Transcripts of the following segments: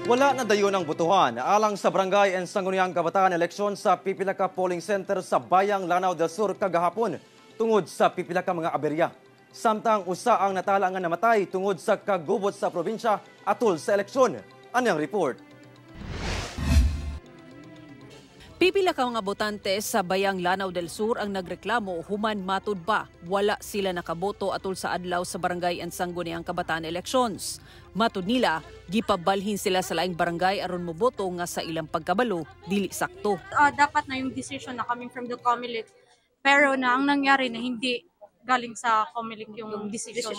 Wala na dayon ang botohan alang sa Barangay and Sangguniang Kabataan eleksyon sa pipila ka polling center sa Bayang Lanao del Sur kagahapon tungod sa pipila ka mga aberya. Samtang usa ang natala nga namatay tungod sa kagubot sa probinsya atol sa eleksyon. Anyang report? Pipila ka mga botante sa Bayang Lanao del Sur ang nagreklamo human matud ba wala sila nakaboto atol sa adlaw sa Barangay and Sangguniang Kabataan elections. Matud nila, gipabalhin sila sa laing barangay aron moboto nga sa ilang pagkabalo dili sakto. Dapat na yung decision na coming from the COMELEC, pero na ang nangyari na hindi galing sa COMELEC yung decision.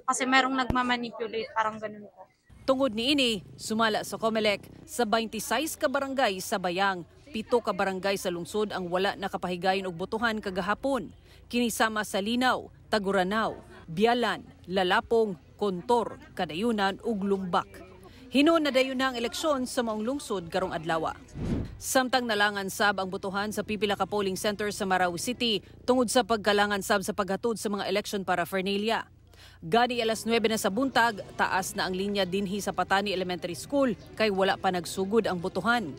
Kasi merong nagmamanipulate, parang ganun po. Tungod niini, sumala sa COMELEC sa 26 ka barangay sa Bayang, 7 ka barangay sa lungsod ang wala nakapahigayon og botohan kagahapon. Kinisama sa Linaw, Taguranaw, Bialan, Lalapong, Kontor, Kadayunan ug Lumbak. Hinuon na dayon na ang eleksyon sa maong lungsod karong adlaw. Samtang nalangan sab ang botohan sa pipila ka polling center sa Marawi City tungod sa pagkalangan sab sa paghatod sa mga election paraphernalia. Gani alas 9 na sa buntag, taas na ang linya dinhi sa Patani Elementary School kay wala pa nagsugod ang botohan.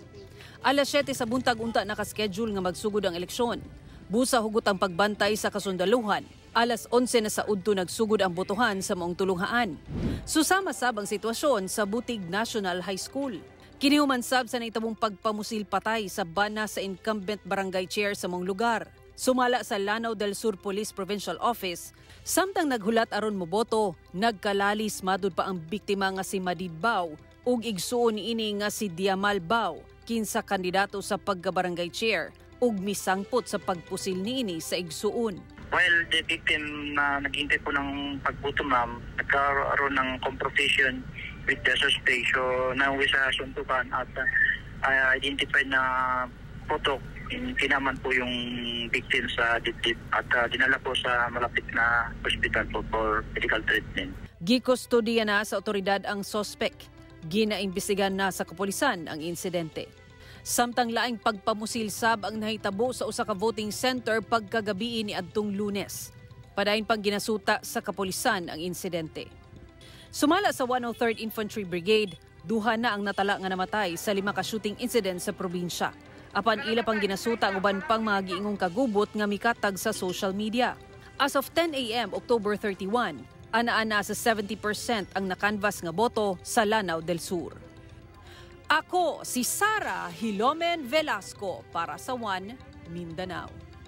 Alas 7 sa buntag unta nakaschedule nga magsugod ang eleksyon. Busa hugot ang pagbantay sa kasundaluhan. Alas 11 na sa udto nagsugod ang botohan sa maong tulunghaan. Susama sab ang sitwasyon sa Butig National High School. Kinihuman sab sa naitabong pagpamusil patay sa bana sa incumbent barangay chair sa maong lugar. Sumala sa Lanao del Sur Police Provincial Office, samtang naghulat aron moboto, nagkalalis madud pa ang biktima nga si Madid Bao ug igsuon niini nga si Diamal Bao, kinsa kandidato sa pagkabarangay chair ug misangpot sa pagpusil niini sa igsuon. While the victim na naghintay po ng pagbuto, ma'am, nagkaroon ng confrontation with the suspect. So, nauwi sa suntukan at identified na putok. Kinaman po yung victim sa dibdib at dinala po sa malapit na hospital po for medical treatment. Gikustodiya na sa otoridad ang suspect. Ginaimbestigahan na sa kapulisan ang insidente. Samtang laing pagpamusilsab ang nahitabo sa usa ka voting center pagkagabi ni adtong Lunes. Padayon pang ginasuta sa kapulisan ang insidente. Sumala sa 103rd Infantry Brigade, duha na ang natala nga namatay sa 5 ka shooting incident sa probinsya. Apan ila pang ginasuta ang uban pang mga giingong kagubot nga mikatag sa social media. As of 10 a.m. October 31, ana-ana sa 70% ang nakanvas nga boto sa Lanao del Sur. Ako si Sara Hilomen Velasco para sa One Mindanao.